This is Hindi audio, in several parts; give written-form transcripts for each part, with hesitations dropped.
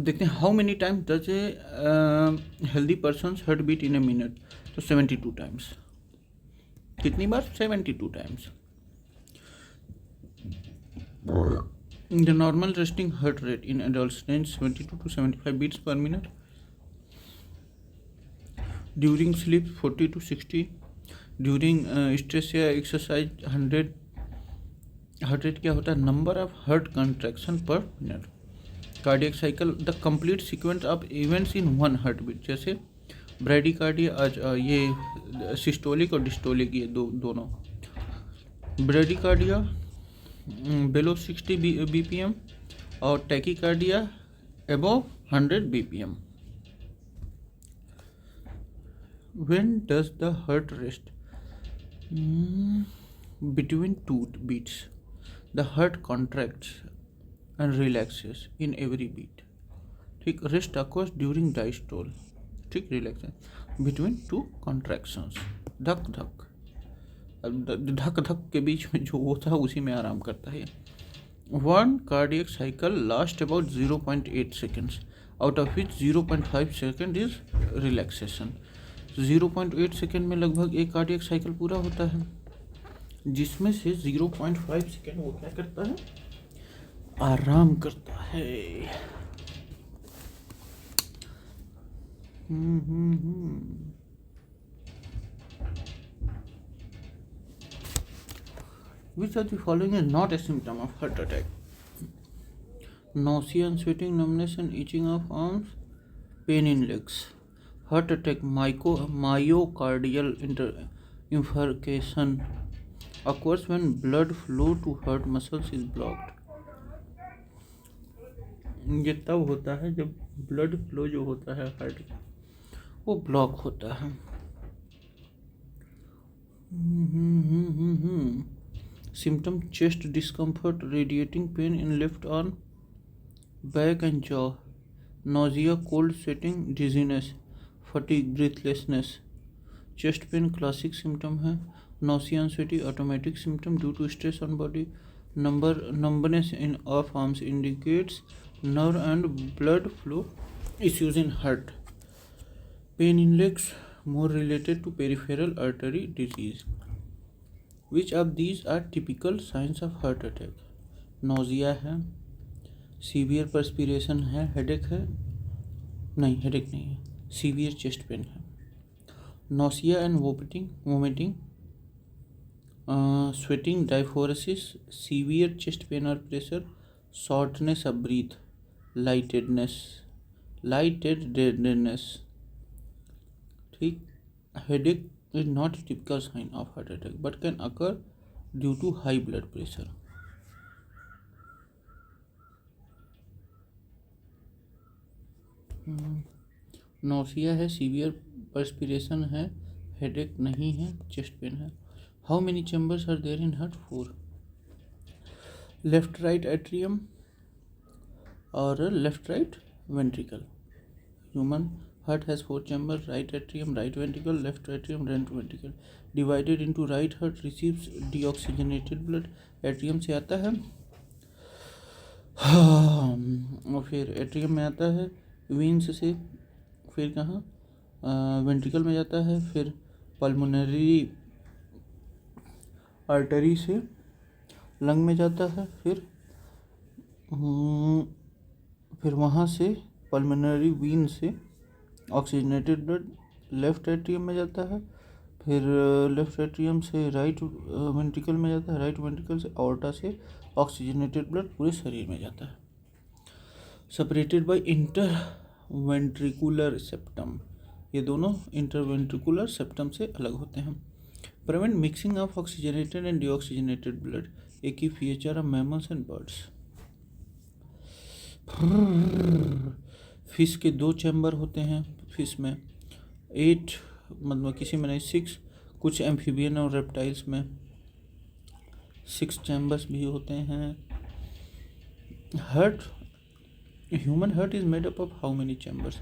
देखते हैं how many times does a healthy person heart beat in a minute. तो 72 टाइम्स। कितनी बार? 72 times. The normal resting heart rate in adults range 72 to 75 beats per minute. During sleep 40 to 60। During stress या एक्सरसाइज 100। हार्ट रेट क्या होता है? Number of heart contraction per minute. Cardiac cycle the complete sequence of events in one heart beat. जैसे ब्रेडिकार्डिया, आज ये सिस्टोलिक और डिस्टोलिक, ये दोनों। ब्रेडिकार्डिया बिलो 60 BPM और tachycardia above 100 BPM। When does the heart rest? Between two beats the heart contracts and relaxes in every beat. ठीक। Rest occurs during diastole. ठीक। Relaxation between two contractions. धक धक, धक धक के बीच में जो होता है उसी में आराम करता है। One cardiac cycle last about 0.8 seconds, out of which 0.5 second is relaxation. 0.8 second में लगभग एक कार्डियक साइकिल पूरा होता है, जिसमें से 0.5 सेकेंड वो क्या करता है? आराम करता है। Which of the following is not a symptom of heart attack? Nausea and sweating, numbness and itching of arms, pain in legs. Heart attack, myocardial infarction occurs when blood flow to heart muscles is blocked. ये तब होता है जब ब्लड फ्लो जो होता है हार्ट का वो ब्लॉक होता है। Symptom chest discomfort, radiating pain in left arm, back and jaw, nausea, cold sweating, dizziness, fatigue, breathlessness. Chest pain classic symptom है। Nausea and sweating automatic symptom due to stress on body. numbness in of arms indicates nerve and blood flow issues in heart. Pain in legs more related to peripheral artery disease. Which of these are typical signs of heart attack? Nausea है, सीवियर perspiration है, हेडेक है, नहीं हेडेक नहीं है, सीवियर चेस्ट पेन है। Nausea and vomiting, sweating, diaphoresis, severe chest pain or pressure, shortness of breath, lightedness. ठीक। headache is not a typical sign of heart attack but can occur due to high blood pressure. Nausea है, सीवियर पर्सपिरेशन है, हेडेक नहीं है, चेस्ट पेन है। How many chambers are there in heart? 4। Left right atrium और left right ventricle. Human heart has 4 chamber, right atrium, right ventricle, left atrium, left ventricle. Divided into right heart receives deoxygenated blood. Atrium से आता है और फिर एट्रियम में आता है, वीन्स से, फिर कहाँ वेंट्रिकल में जाता है, फिर पल्मोनरी आर्टरी से लंग में जाता है, फिर वहाँ से पल्मोनरी वीन से ऑक्सीजनेटेड ब्लड लेफ्ट एट्रियम में जाता है, फिर लेफ्ट एट्रियम से राइट वेंट्रिकल में जाता है, राइट वेंट्रिकल से ऑर्टा से ऑक्सीजनेटेड ब्लड पूरे शरीर में जाता है। सेपरेटेड बाय इंटरवेंट्रिकुलर सेप्टम, ये दोनों इंटरवेंट्रिकुलर सेप्टम से अलग होते हैं। Prevent mixing of oxygenated and deoxygenated blood, एक ही feature of mammals and birds. Fish के 2 चैम्बर होते हैं, फिश में 8, मतलब किसी में नहीं 6, कुछ एम्फीबियन और रेप्टाइल्स में 6 चैम्बर्स भी होते हैं। Heart, human heart is made up of how many chambers?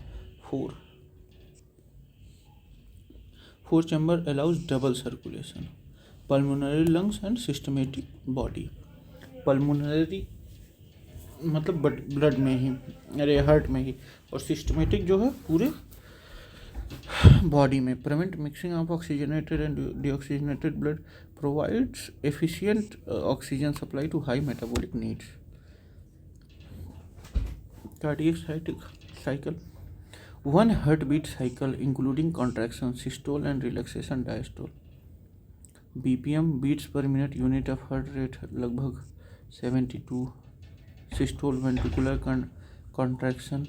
4 chamber allows double circulation. Pulmonary lungs and systematic body. Pulmonary मतलब ब्लड में ही, अरे हार्ट में ही, और सिस्टमेटिक जो है पूरे बॉडी में। Prevent mixing of oxygenated and deoxygenated blood, provides efficient oxygen supply to high metabolic needs. Cardiac cycle, one heartbeat cycle including contraction, systole and relaxation, diastole। BPM beats per minute unit of heart rate लगभग 72। Systole ventricular contraction,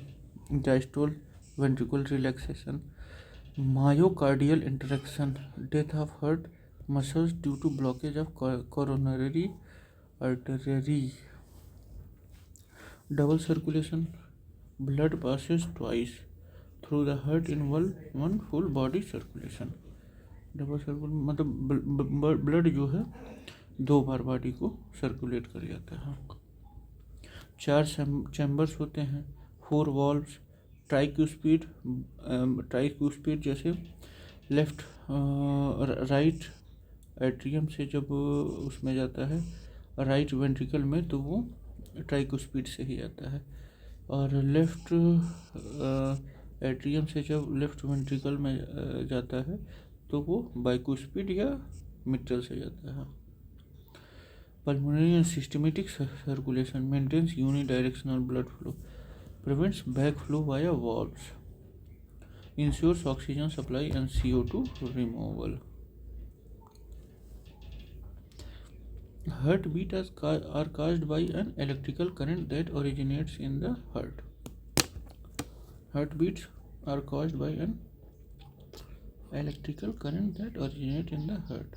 diastole ventricular relaxation। Myocardial infarction, death of heart muscles due to blockage of coronary artery। Double circulation, blood passes twice through the heart in one full body circulation। Double circle मतलब ब्लड जो है 2 बार बॉडी को सर्कुलेट कर जाता है। 4 चैम्बर्स होते हैं, 4 वॉल्व्स, ट्राइक्यूस्पिड जैसे लेफ्ट राइट एट्रियम से जब उसमें जाता है राइट वेंट्रिकल में तो वो ट्राइक्यूस्पिड से ही जाता है, और लेफ्ट एट्रियम से जब लेफ्ट वेंट्रिकल में जाता है तो वो बाइक्यूस्पिड या मिट्रल से जाता है। Pulmonary and systematic circulation, maintains unidirectional blood flow, prevents back flow via valves, ensures oxygen supply and CO2 removal। Heartbeat are caused by an electrical current that originates in the heart। Heartbeats are caused by an electrical current that originates in the heart।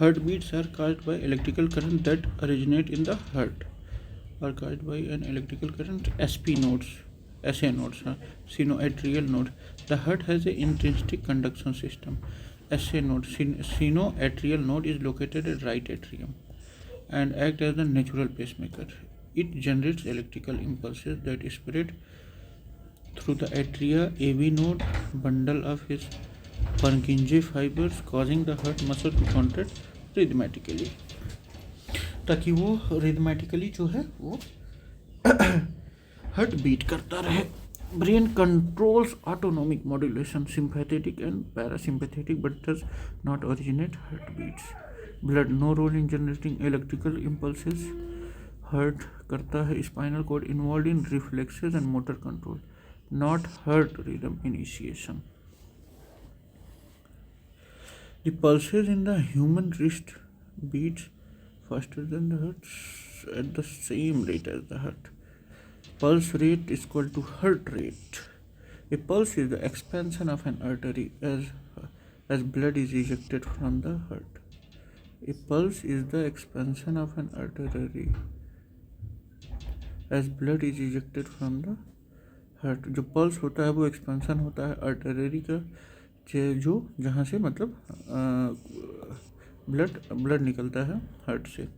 Heartbeats are caused by electrical current that originate in the heart, are caused by an electrical current, SP nodes, SA nodes, sinoatrial node। The heart has an intrinsic conduction system। SA node, sinoatrial node is located at right atrium and act as the natural pacemaker। It generates electrical impulses that spread through the atria। AV node, bundle of his Purkinje fibers causing the heart muscle to contract rhythmically, ताकि वो रिदमेटिकली जो है वो हार्ट बीट करता रहे। Brain controls autonomic modulation, sympathetic and parasympathetic but does not originate heart beats. Blood no role in generating electrical impulses, heart करता है spinal cord involve in reflexes and motor control, not heart rhythm initiation. The pulses in the human wrist beats faster than the heart at the same rate as the heart। Pulse rate is equal to heart rate। A pulse is the expansion of an artery as blood is ejected from the heart। A pulse is the expansion of an artery as blood is ejected from the heart। जो पल्स होता है वो एक्सपेंशन होता है आर्टरी का, जो जहाँ से मतलब ब्लड निकलता है हार्ट से।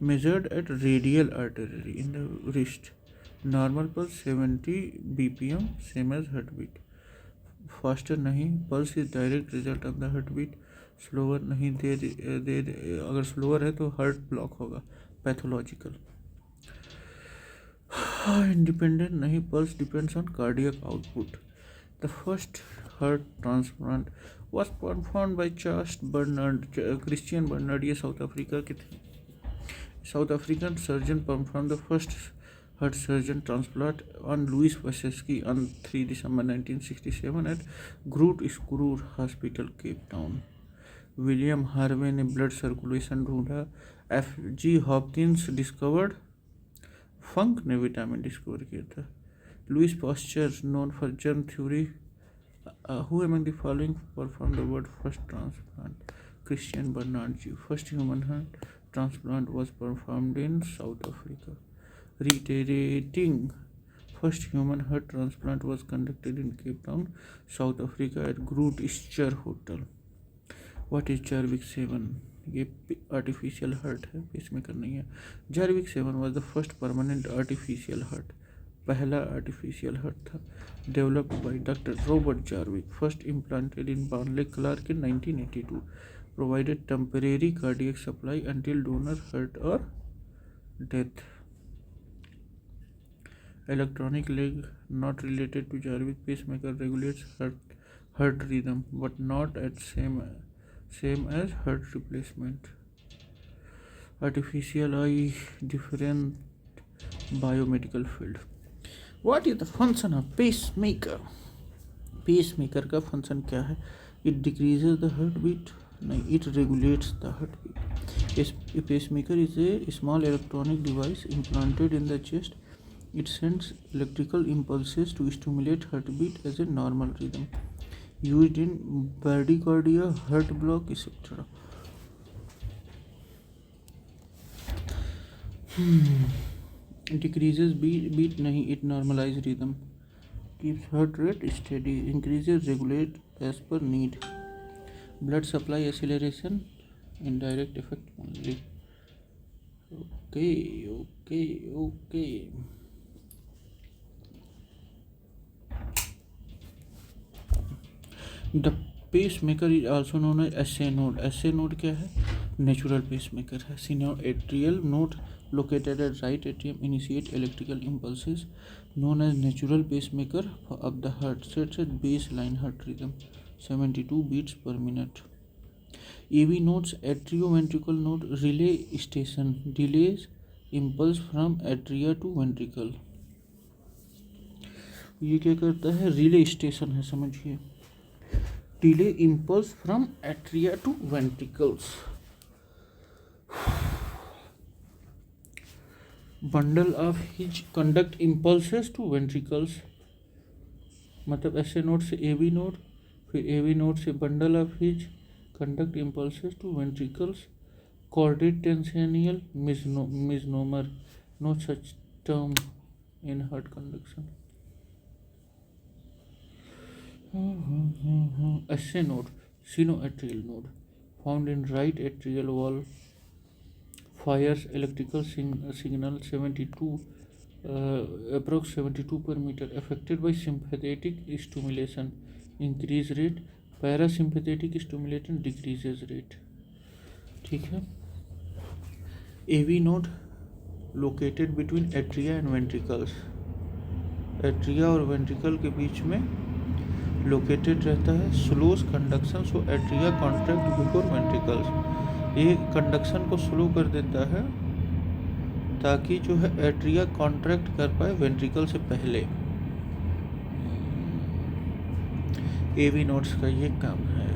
Measured at radial artery in the wrist, normal pulse 70 BPM same as heart beat. Faster नहीं, pulse is direct result of the heart beat. Slower नहीं, दे अगर स्लोअर है तो हार्ट ब्लॉक होगा, पैथोलॉजिकल। इंडिपेंडेंट नहीं, pulse depends on cardiac output. The first heart transplant was performed by Christian Barnard। ये साउथ अफ्रीका के थे। South African surgeon performed the first heart surgeon transplant on Louis Passeski on 3 December 1967 at Groot Schuur Hospital, Cape Town। William Harvey ने ब्लड सर्कुलेशन ढूंढा। FG हॉपकिंस डिस्कवर्ड, फंक ने विटामिन डिस्कवर किया था। Louis Pasteur known for germ theory। Who among the following performed the world first transplant? Christian Barnard ji. First human heart transplant was performed in South Africa। Reiterating, first human heart transplant was conducted in Cape Town, South Africa at Groot Schuur Hotel। What is Jarvik 7? ये आर्टिफिशियल हार्ट है, इसमें करनी है। Jarvik 7 was the first permanent artificial heart पहला आर्टिफिशियल हार्ट था, developed by doctor Robert Jarvik, first implanted in Barney Clark in 1982, provided temporary cardiac supply until donor hurt or death. Electronic leg, not related to Jarvik pacemaker, regulates heart rhythm but not at same as heart replacement. Artificial eye, different biomedical field. What is the function of pacemaker? Pacemaker का फंक्शन क्या है? It decreases the heartbeat. नहीं, it regulates the heartbeat. A pacemaker is a small electronic device implanted in the chest. It sends electrical impulses to stimulate heartbeat as a normal rhythm. Used in bradycardia, heart block, etc. Decreases beat नहीं, it normalizes rhythm. Keeps heart rate steady. Increases regulate as per need. Blood supply acceleration, indirect effect only. Okay. The pacemaker is also known as SA node. SA node क्या है? Natural pacemaker है. Sinoatrial node located at right atrium initiate electrical impulses known as natural pacemaker of the heart. Sets at baseline heart rhythm 72 beats per minute. AV nodes, atrioventricular node, relay station, delays impulse from atria to ventricle. ये क्या करता है? रिले स्टेशन है, समझिए. Delay impulse from atria to ventricles. Bundle of His conduct impulses to ventricles. मतलब ऐसे नोड से एवी नोड, फिर एवी नोड से bundle of His conduct impulses to ventricles. Chordae tendineae misnomer. No such term in heart conduction. SA node, sinoatrial node, found in right atrial wall, fires electrical signal 72 approx 72 per meter, affected by sympathetic stimulation, increase rate, parasympathetic stimulation decreases rate. ठीक है. AV node located between atria and ventricles. Atria और वेंट्रिकल के बीच में लोकेटेड रहता है. स्लोज कंडक्शन, सो एट्रिया कॉन्ट्रैक्ट बिफोर वेंट्रिकल्स. ये कंडक्शन को स्लो कर देता है ताकि जो है एट्रिया कॉन्ट्रैक्ट कर पाए वेंट्रिकल से पहले. एवी नोड्स का ये काम है.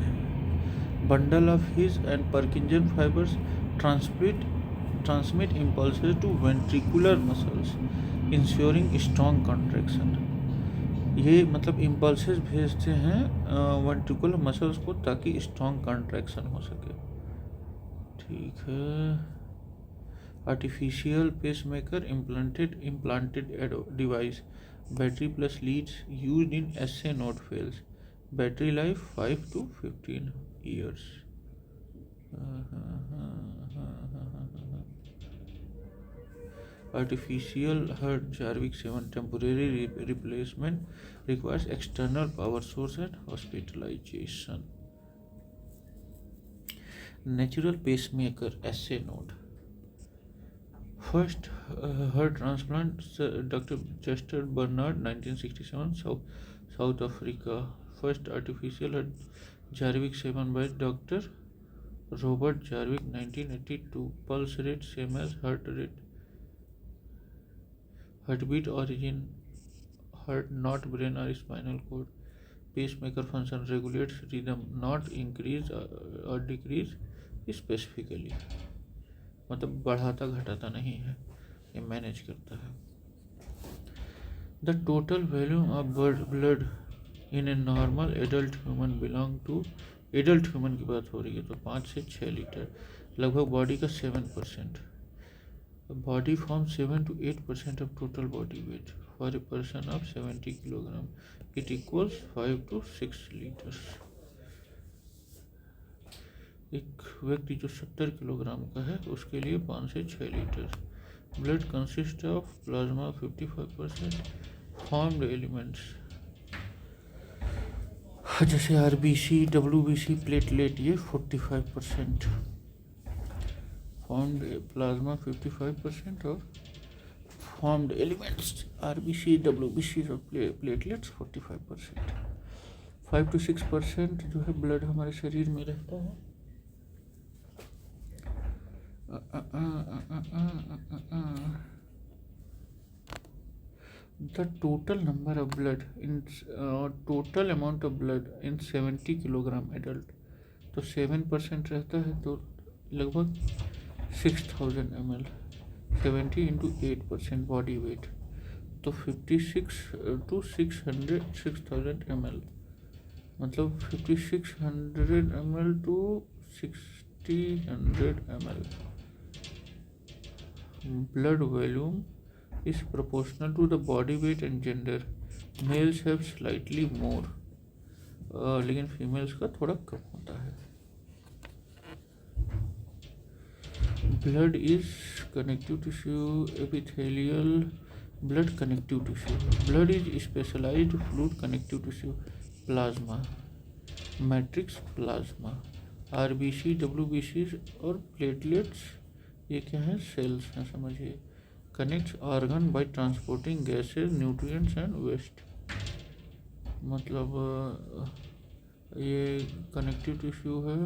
Bundle of His and Purkinje fibres transmit impulses to ventricular muscles ensuring strong contraction. ये मतलब इम्पल्सेस भेजते हैं वेंट्रिकुलर मसल्स को ताकि स्ट्रॉन्ग कॉन्ट्रैक्शन हो सके. ठीक है. Artificial pacemaker implanted device. Battery plus leads used in SA node fails. Battery life 5 to 15 years. Artificial heart Jarvik 7 temporary replacement requires external power source and hospitalization. Natural pacemaker SA node. First heart transplant Dr. Chester Bernard 1967 South Africa. First artificial heart Jarvik 7 by Dr. Robert Jarvik 1982. Pulse rate same as heart rate. Heartbeat origin heart, not brain or spinal cord. Pacemaker function regulates rhythm, not increase or decrease specifically. मतलब बढ़ाता घटाता नहीं है, ये मैनेज करता है. The total volume of blood in a normal adult human belong to adult human की बात हो रही है तो 5 से 6 लीटर, लगभग बॉडी का 7%. Body forms 7 to 8% of total body weight. For a person of 70 kg, it equals 5 to 6 liters. एक व्यक्ति जो 70 किलोग्राम का है उसके लिए 5 से 6 litre. Blood consists of plasma 55%, formed elements जैसे आरबीसी, डब्ल्यूबीसी, प्लेटलेट, ये 45%, फॉर्म्ड प्लाज्मा 55% और फॉर्म्ड एलिमेंट्स आरबीसी, डब्ल्यूबीसी और प्लेटलेट्स 45%। 5 to 6% जो है ब्लड हमारे शरीर में रहता है। The total number of blood in total amount of blood in 70 kilogram adult, तो 7% रहता है, तो लगभग 6000 ml, 70 into 8% बॉडी वेट, तो 56 to 6000 ml, मतलब 5600 ml to 6000 ml. Blood volume is proportional to the body weight and gender. Males have slightly more, लेकिन फीमेल्स का थोड़ा कम होता है। Blood is connective tissue, epithelial, blood connective tissue. Blood is specialized fluid connective tissue, plasma, matrix plasma, RBC, WBC और प्लेटलेट्स, ये क्या है, सेल्स हैं, समझिए। Connects organ by transporting gases, nutrients and waste, मतलब ये कनेक्टिव टिश्यू है,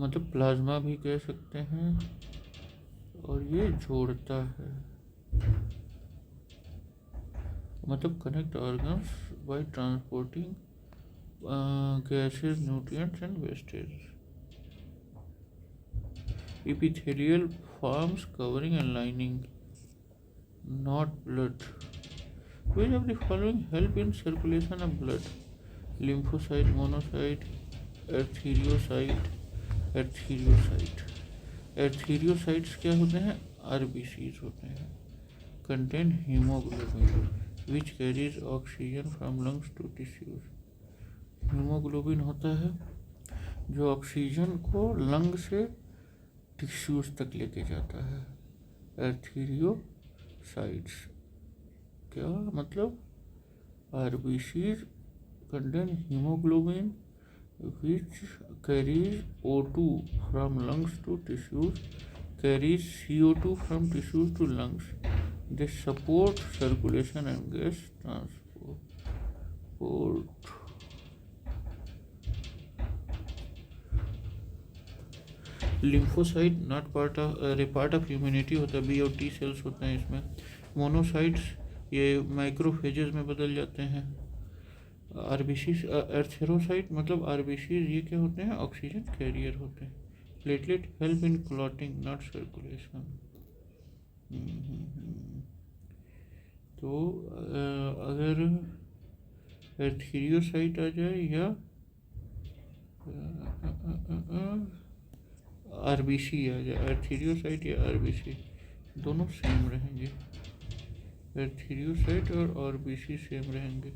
मतलब प्लाज्मा भी कह सकते हैं, और ये जोड़ता है, मतलब connect organs by transporting gases, nutrients and wastage. Epithelial forms covering and lining, not blood. Which of the following help in circulation of blood? Lymphocyte, monocyte, arteriocyte, arteriocyte. Arteriocytes क्या होते हैं, RBCs होते हैं, contain hemoglobin which carries oxygen from lungs to tissues. Haemoglobin होता है जो ऑक्सीजन को लंग से टिश्यूज तक लेके जाता है। एर्थीरियोसाइट्स क्या मतलब, RBCs contain haemoglobin which carries O2 from lungs to tissues, carries CO2 from tissues to lungs, they support circulation and gas transport. Lymphocyte not part of immunity होता है, बी और टी सेल्स होते हैं इसमें। मोनोसाइट्स ये माइक्रोफेजेस में बदल जाते हैं। आरबीसी, एर्थेरोसाइट मतलब आरबीसी, ये क्या होते हैं, ऑक्सीजन कैरियर होते हैं। Platelet help in clotting not circulation. तो अगर एर्थेरियोसाइट आ जाए या आरबीसी आ जाए, एर्थेरियोसाइट या आरबीसी दोनों सेम रहेंगे, एर्थेरियोसाइट और आरबीसी सेम रहेंगे।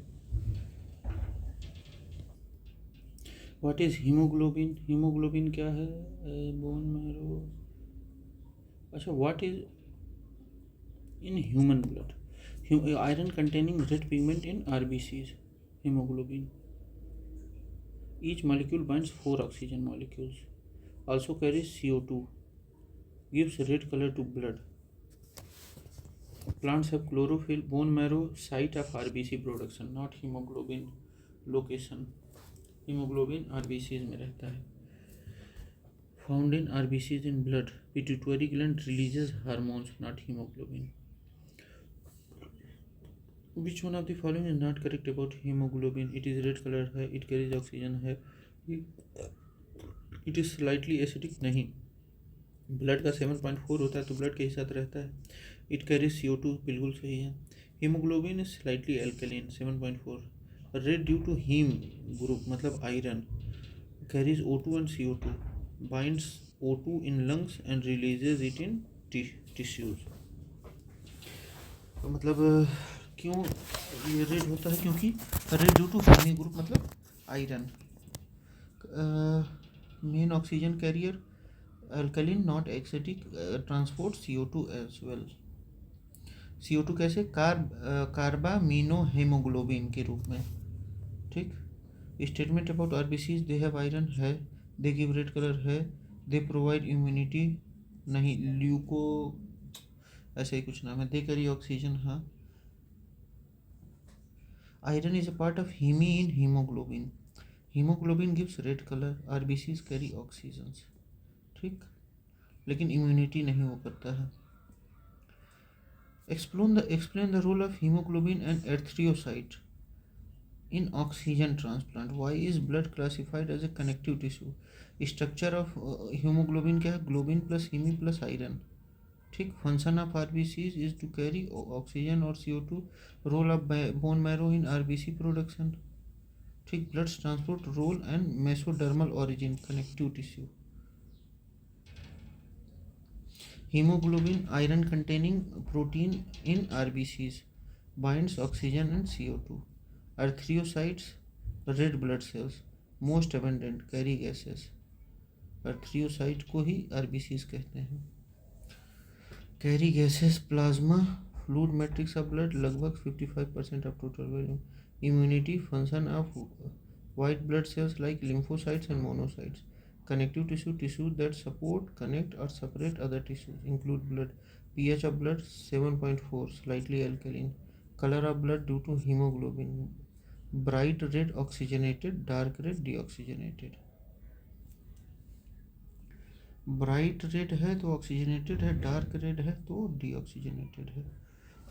What is haemoglobin? हीमोग्लोबिन क्या है, बोन मैरो। अच्छा, what is in human blood? Iron containing red pigment in RBCs, hemoglobin. Each molecule binds 4 oxygen molecules, also carries CO2, gives red color to blood. Plants have chlorophyll. Bone marrow, site of RBC production, not hemoglobin location. Hemoglobin RBCs में रहता है. Found in RBCs in blood. Pituitary gland releases hormones, not hemoglobin. Which one of the following is not correct about hemoglobin? It is red color है, it carries oxygen है, it is slightly acidic नहीं, ब्लड का 7.4 होता है तो ब्लड के साथ रहता है, it carries CO2 बिल्कुल सही है। hemoglobin is slightly alkaline 7.4, red due to heme group मतलब iron, carries O2 and CO2, binds O2 in lungs and releases it in tissues। तो मतलब क्यों ये रेड होता है, क्योंकि red due to haem group मतलब iron, main oxygen carrier alkaline not acidic transport CO2 as well. CO2 कैसे? कार्बामिनो हेमोग्लोबिन के रूप में। ठीक। Statement about RBCs, they have iron है, दे गिव रेड कलर है, दे प्रोवाइड इम्यूनिटी नहीं, ल्यूको ऐसा ही कुछ नाम है, दे कैरी ऑक्सीजन हाँ। Iron is a part of haem in haemoglobin, haemoglobin gives red colour, RBCs carry oxygen. ठीक, लेकिन इम्यूनिटी नहीं वो करता है। explain the role of hemoglobin and erythrocyte in oxygen transplant. Why is blood classified as a connective tissue? Structure of hemoglobin क्या है? Globin plus haem plus iron. ठीक। Function of RBCs is to carry oxygen और CO2। Role of bone marrow in RBC production. ठीक। Blood transport role and mesodermal origin, connective tissue. Hemoglobin, iron containing protein in RBCs, binds oxygen and CO2. Erythrocytes, red blood cells, most abundant, carry gases. erythrocyte को ही RBCs कहते हैं। Carry gases, plasma fluid matrix of blood, लगभग 55% of total volume. Immunity, function of white blood sales like lymphocytes and monocytes. Connective tissue that support, connect or separate other tissues include blood. pH of blood 7.4, slightly alkaline. Color of blood due to hemoglobin, bright red oxygenated, dark red deoxygenated. Bright red है तो ऑक्सीजनेटेड है, डार्क रेड है तो डीऑक्सीजनेटेड है।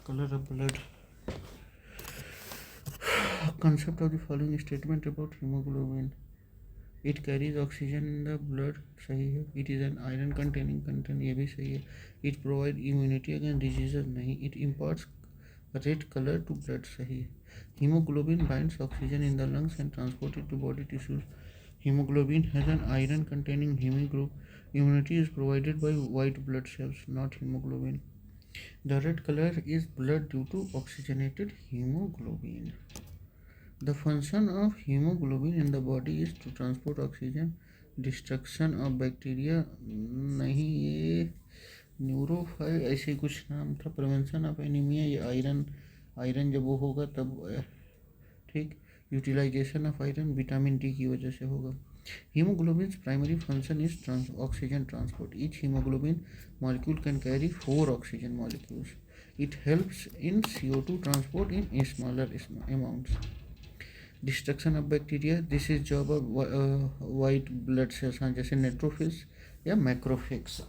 Colour of blood. Concept of the following statement about haemoglobin, it carries oxygen in the blood, सही है। It is an iron containing content, ये भी सही है। It provide immunity against diseases, नहीं। It imparts red colour to blood, सही है। Haemoglobin binds oxygen in the lungs and transported to body tissues. Hemoglobin has an iron containing heme group. Immunity is provided by white blood cells, not hemoglobin. The red color is blood due to oxygenated hemoglobin. The function of hemoglobin in the body is to transport oxygen. Destruction of bacteria, नहीं, ये न्यूरोफाइल ऐसे कुछ नाम था। प्रिवेंशन ऑफ एनीमिया, ये आयरन जब वो होगा तब, ठीक। Utilisation of iron vitamin D की वजह से होगा। Haemoglobin primary function is oxygen transport. Each haemoglobin molecule can carry 4 oxygen molecules. It helps in CO2 transport in smaller amounts. Destruction of bacteria, this is job of white blood cells, हाँ, जैसे नेट्रोफिल्स या macrophages.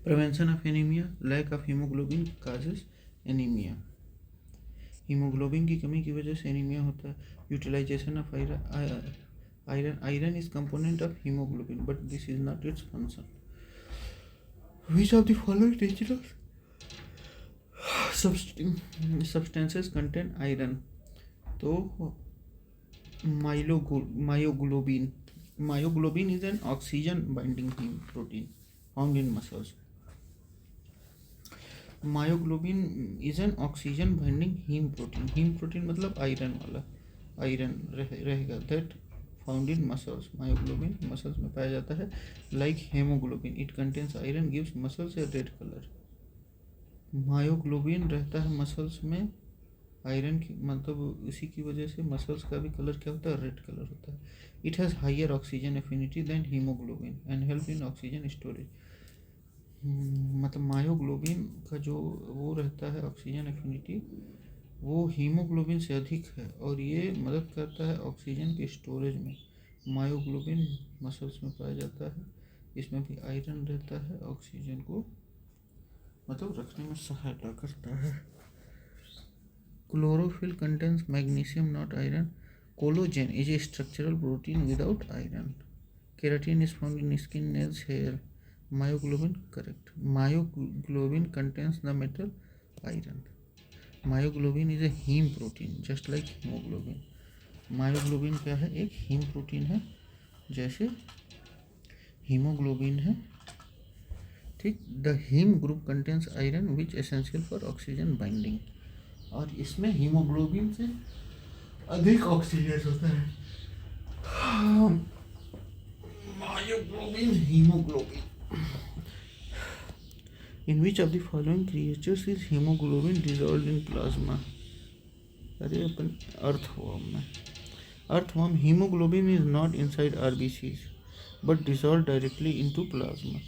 Prevention of anaemia, lack of haemoglobin causes anaemia. Haemoglobin की कमी की वजह से एनीमिया होता है। Utilisation of iron is component of haemoglobin but this is not its function. Which of the following natural substances contain iron? तो myoglobin is an oxygen binding haem protein found in muscles. Myoglobin is an oxygen binding haem protein. Haem protein मतलब आयरन वाला, आयरन रहेगा। That found in muscles, myoglobin muscles में पाया जाता है। Like haemoglobin, it contains iron, gives muscles A red colour. Myoglobin रहता है मसल्स में, आयरन की मतलब इसी की वजह से मसल्स का भी कलर क्या होता है? रेड कलर होता है। It has higher oxygen affinity than haemoglobin and help in oxygen storage. मतलब मायोग्लोबिन का जो वो रहता है ऑक्सीजन एफिनिटी, वो हीमोग्लोबिन से अधिक है और ये मदद करता है ऑक्सीजन के स्टोरेज में। मायोग्लोबिन मसल्स में पाया जाता है, इसमें भी आयरन रहता है, ऑक्सीजन को मतलब रखने में सहायता करता है। Chlorophyll contains magnesium not iron. Collagen is a structural protein without iron. Keratin is found in skin, nails, hair. Myoglobin, correct. Myoglobin contains the metal iron. Myoglobin is a heme protein just like hemoglobin. Myoglobin क्या है? एक हीम प्रोटीन है जैसे हीमोग्लोबिन है, ठीक। The haem group contains iron which essential for oxygen binding. और इसमें हीमोग्लोबिन से अधिक ऑक्सीजन होता है। Myoglobin is hemoglobin? In which of the following creatures is hemoglobin dissolved in plasma? अरे अपन अर्थवर्म में, earthworm hemoglobin is not inside RBCs but dissolved directly into plasma.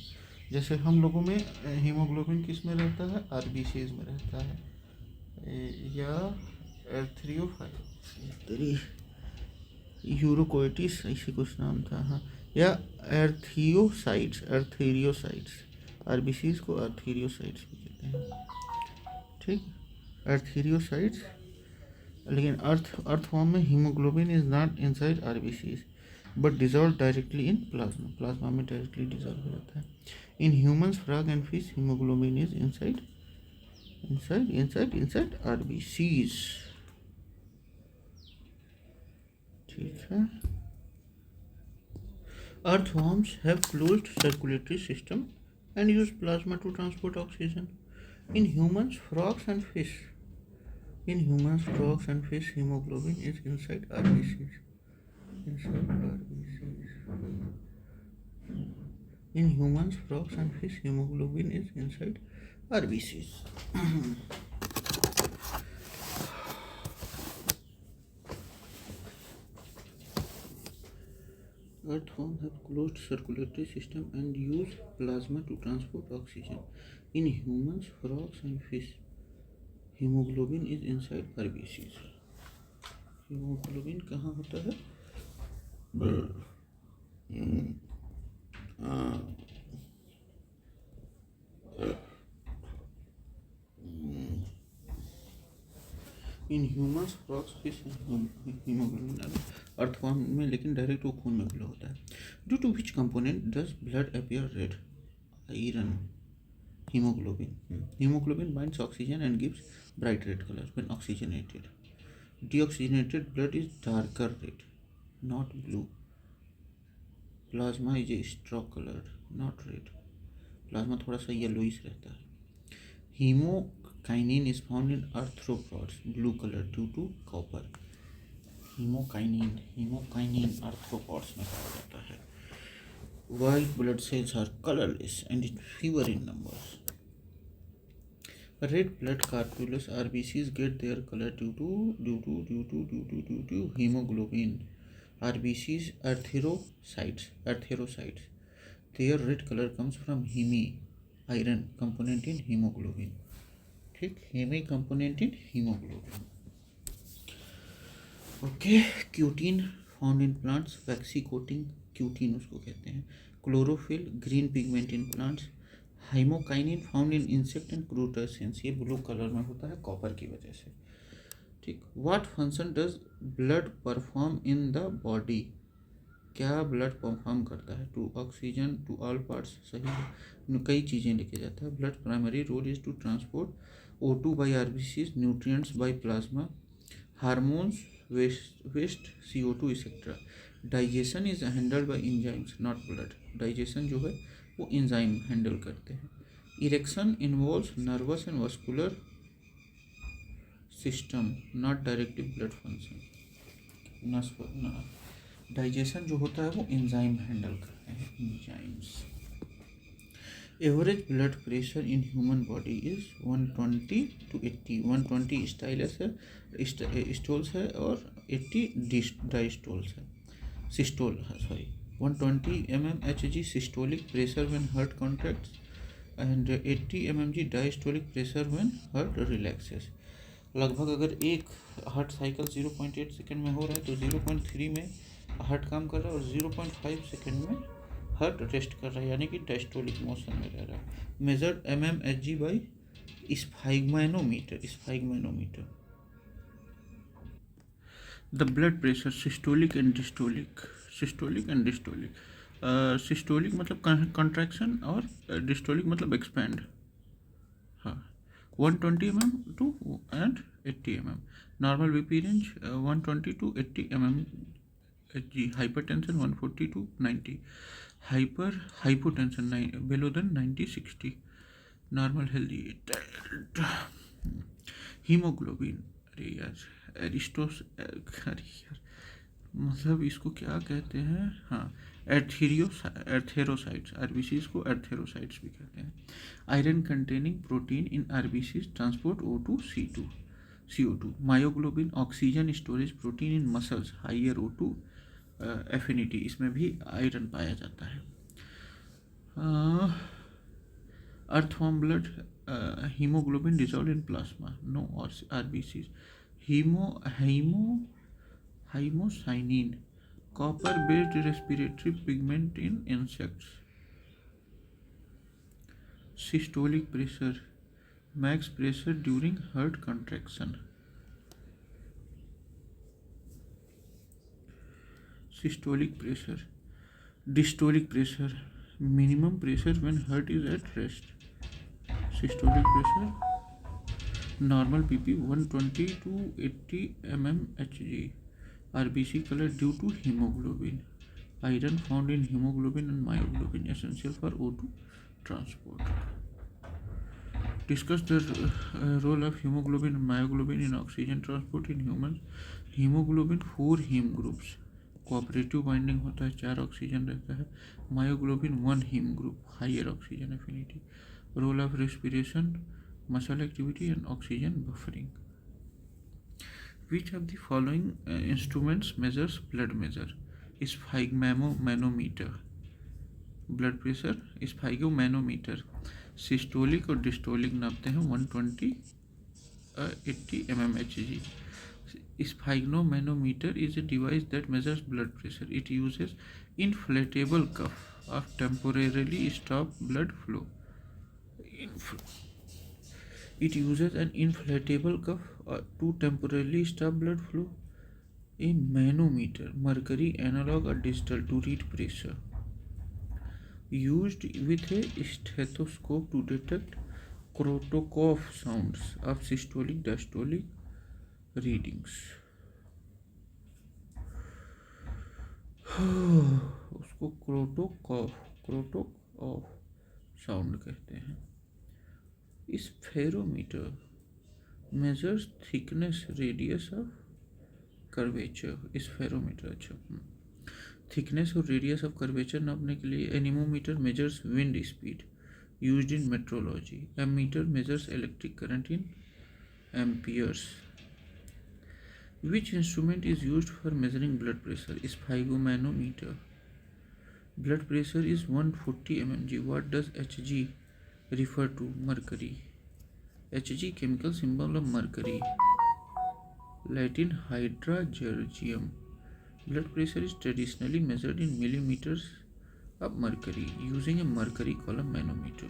जैसे हम लोगों में हीमोग्लोबिन किस में रहता है, आरबीसीज में रहता है, या एर्थ्रियोफाइट यूरोकोइटिस ऐसे कुछ नाम था, हाँ, या एर्थीरियोसाइट्स आरबीसीज को एर्थीरियोसाइट्स भी कहते हैं, ठीक, एर्थीरियोसाइट्स। लेकिन अर्थफॉर्म में haemoglobin is not inside RBCs but dissolve directly in plasma में डायरेक्टली डिजॉल्व हो जाता है। In humans, frog and fish haemoglobin is inside RBCs, ठीक है। Earthworms have closed circulatory system and use plasma to transport oxygen. In humans, frogs and fish, hemoglobin is inside RBCs. In humans, frogs and fish, hemoglobin is inside RBCs. Earthworms have closed circulatory system and use plasma to transport oxygen. In humans, frogs and fish, hemoglobin is inside RBCs. hemoglobin कहाँ होता है? In humans, frogs, fish, haemoglobin earthworm में, लेकिन डायरेक्ट वो खून में फ्लो होता है। Due to which component does blood appear red? Iron. hemoglobin binds oxygen and gives bright red color when oxygenated. Deoxygenated blood is darker red, not blue. Plasma is a straw colored, not red. Plasma थोड़ा सा येलोइश रहता है। Hemokinin is found in arthropods, blue color due to copper. Hemokinin arthropods में पाया जाता है। White blood cells are colorless and fewer in numbers. Red blood corpuscles RBCs get their color due to hemoglobin. RBCs erythrocytes. Their red color comes from iron component in hemoglobin. ठीक, haem component in haemoglobin. Okay, cutin found in plants, waxy coating cutin उसको कहते हैं। Chlorophyll, green pigment in plants. Haemocyanin found in insect and crustaceans, ये ब्लू कलर में होता है कॉपर की वजह से, ठीक। What function does blood perform in the body? क्या ब्लड परफॉर्म करता है? To oxygen to all parts, सही है, कई चीज़ें लेके जाता है। Blood primary role is to transport O2 by RBCs, nutrients by plasma, hormones, waste, CO2 etc. Digestion is handled by enzymes, not blood. Digestion जो है वो enzyme handle करते हैं। Erection involves nervous and vascular system, not directly blood function. Digestion जो होता है वो enzyme handle करते हैं, enzymes. Average blood pressure in human body is 120 to 80. 120 stoles है और 80 डायस्टोल्स है, सिस्टोल है, sorry. 120 mmHg systolic pressure when heart contracts and 80 mmg diastolic pressure when heart relaxes. लगभग अगर एक हार्ट साइकिल 0.8 सेकेंड में हो रहा है तो 0.3 में हार्ट काम कर रहा है और 0.5 सेकेंड में हार्ट रेस्ट कर रहा है, यानी कि डायस्टोलिक मोशन में रह रहा है। Measured mmHg by sphygmomanometer. The blood pressure systolic and diastolic. Systolic मतलब कंट्रैक्शन और डिस्टोलिक मतलब एक्सपैंड, हाँ। 120 mm to and 80 mm। Normal BP range 120 to 80 mmHg। Hypertension 140 to 90। Hypotension below than 90-60। Normal healthy. Haemoglobin, अरे यार मतलब इसको क्या कहते हैं, हाँ, एर्थेरोसाइट्स, आरबीसीज को एर्थेरोसाइट्स भी कहते हैं। Iron containing protein in RBCs transport O2 CO2। Myoglobin oxygen storage protein in muscles, higher O2 affinity, इसमें भी आयरन पाया जाता है। Earthworm blood, haemoglobin dissolve in plasma, no और RBCs. Haemocyanin, copper based respiratory pigment in insects। Systolic pressure, max pressure during heart contraction। Systolic pressure, dystolic pressure, minimum pressure when heart is at rest। Systolic pressure, normal BP 120 to 80 mmHg। RBC color due to hemoglobin, iron found in hemoglobin and myoglobin, essential for O2 transport। Discuss the role of hemoglobin and myoglobin in oxygen transport in humans। hemoglobin 4 heme groups, cooperative binding होता है, 4 ऑक्सीजन रहता है। Myoglobin 1 haem group, higher oxygen affinity. Role of respiration, muscle activity and oxygen buffering. Which of the following instruments measures blood measure? Sphygmomanometer, blood pressure, sphygmomanometer. Systolic और डिस्टोलिक नापते हैं 120 80 mmHg। Sphygmomanometer is a device that measures blood pressure. It uses inflatable cuff of temporarily stop blood flow। It uses an inflatable cuff to temporarily stop blood flow। A manometer, mercury analog or digital, to read pressure, used with a stethoscope to detect Korotokov sounds of systolic diastolic readings। उसको क्रोटोकॉफ साउंड कहते हैं। Spherometer measures thickness radius of curvature। Spherometer, अच्छा, थिकनेस और रेडियस ऑफ कर्वेचर नापने के लिए। Anemometer measures wind speed, used in metrology. Ammeter measures electric current in amperes. Which instrument is used for measuring blood pressure? Sphygmomanometer. Blood pressure is 140 mmHg। What does Hg refer to? mercury। Hg chemical symbol of mercury, Latin hydrargyrum। Blood pressure is traditionally measured in millimeters of mercury using a mercury column manometer।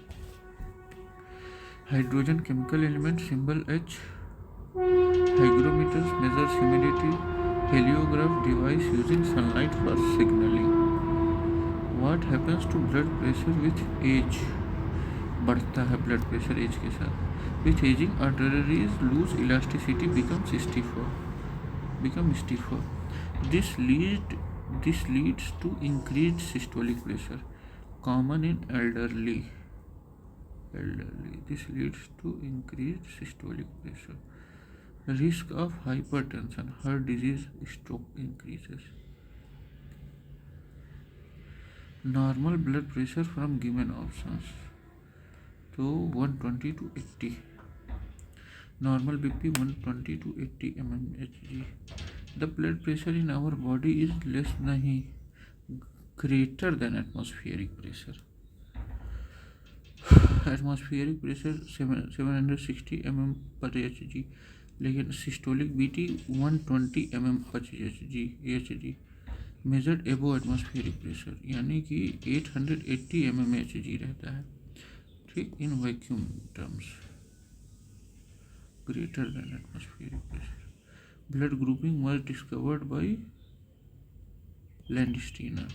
Hydrogen chemical element symbol H। Hygrometers measures humidity। Heliograph device using sunlight for signaling। What happens to blood pressure with age? बढ़ता है ब्लड प्रेशर एज के साथ। With aging, arteries lose elasticity, become stiffer। This leads to increased systolic pressure, common in elderly। This leads to increased systolic pressure। Risk of hypertension, heart disease, stroke increases। Normal blood pressure from given options, तो 120 to 80। Normal BP 120 to 80 mmHg। The blood pressure in our body is less नहीं, greater than atmospheric pressure। Atmospheric pressure 760 mm/Hg, लेकिन सिस्टोलिक बीटी 120 mmHg मेजर्ड एबो एटमॉस्फेरिक प्रेशर, यानी कि 880 mmHg रहता है, ठीक, in vacuum terms, greater than atmospheric pressure. Blood grouping was discovered by Landsteiner.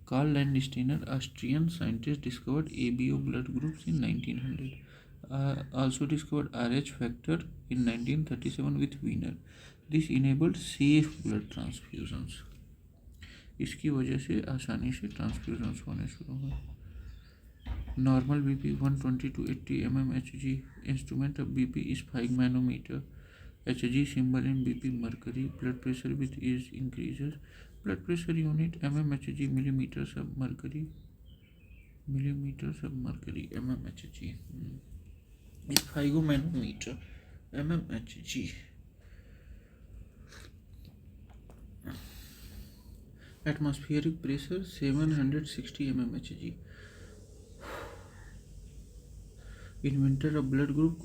Carl Landsteiner, Austrian scientist, discovered ABO blood groups in 1900। Also discovered RH factor in 1937 with Wiener। This enabled safe blood transfusions। इसकी वजह से आसानी से ट्रांसफ्यूजन्स होने शुरू हुए। Normal BP 120 to 80 mmHg। Instrument of BP sphygmomanometer. Hg symbol in BP mercury. Blood pressure with age increases. Blood pressure unit mmHg, millimeters of mercury. Millimeters of mercury, mmHg. Is 5 manometer, mmHg. Atmospheric pressure 760 mmHg. Inventor of blood group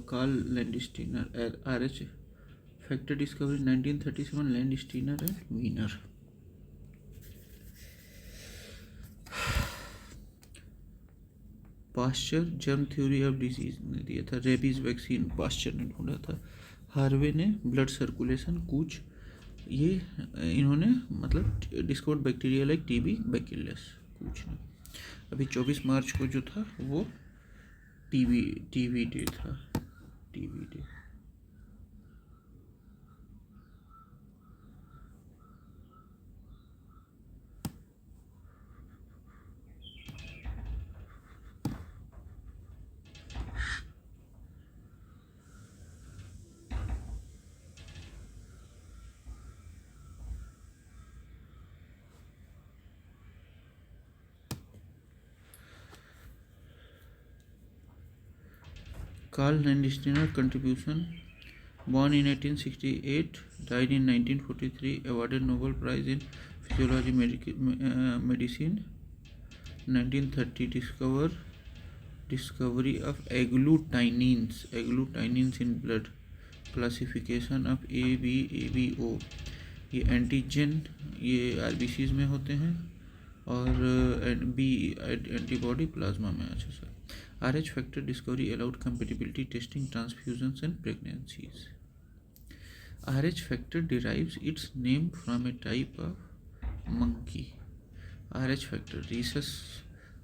Karl Landsteiner. RH factor discovery 1937, Landsteiner and Wiener. Pasteur germ theory of disease ने दिया था. रेबीज वैक्सीन पास्चर ने ढूंढा था. हार्वे ने ब्लड सर्कुलेशन. कूच ये इन्होंने मतलब डिस्कवर्ड बैक्टीरिया लाइक टीबी बैक्टीरियस. कूच ने. अभी 24 मार्च को जो था वो टीवी डे था. TV day. Karl Landsteiner contribution. Born in 1868, died in 1943, awarded Nobel Prize in Physiology Medicine. 1930 discovery of agglutinins in blood. Classification of ABO. ये एंटीजन ये आरबीसीज में होते हैं और बी एंटीबॉडी प्लाज्मा में. अच्छा sir. RH factor discovery allowed compatibility testing, transfusions and pregnancies. RH factor derives its name from a type of monkey. RH factor, rhesus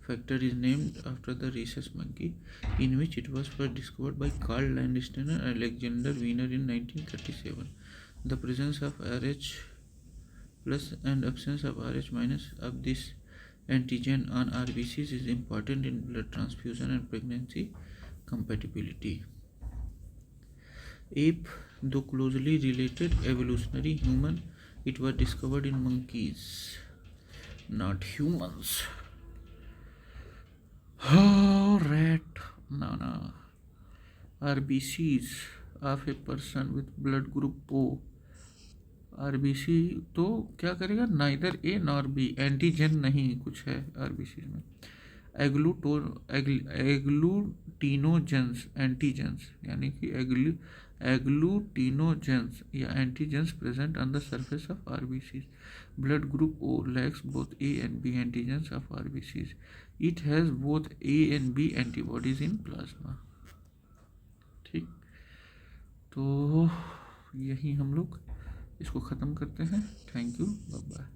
factor, is named after the rhesus monkey, in which it was first discovered by Karl Landsteiner and Alexander Wiener in 1937. The presence of RH plus and absence of RH minus of this antigen on RBCs is important in blood transfusion and pregnancy compatibility. Ape, though closely related evolutionary human, it was discovered in monkeys, not humans. Rat. No. RBCs of a person with blood group O. RBC तो क्या करेगा, neither A nor be. Antigen नहीं कुछ है आरबीसी में. एग्लूटिनोजेंस एंटीजेंस यानी कि एग्लूटिनोजेंस या antigens present on the surface of RBC. Blood group O lacks both A and B antigens of RBC. It has both A and B antibodies in plasma. ठीक. तो यही हम लोग इसको ख़त्म करते हैं. Thank you. Bye bye.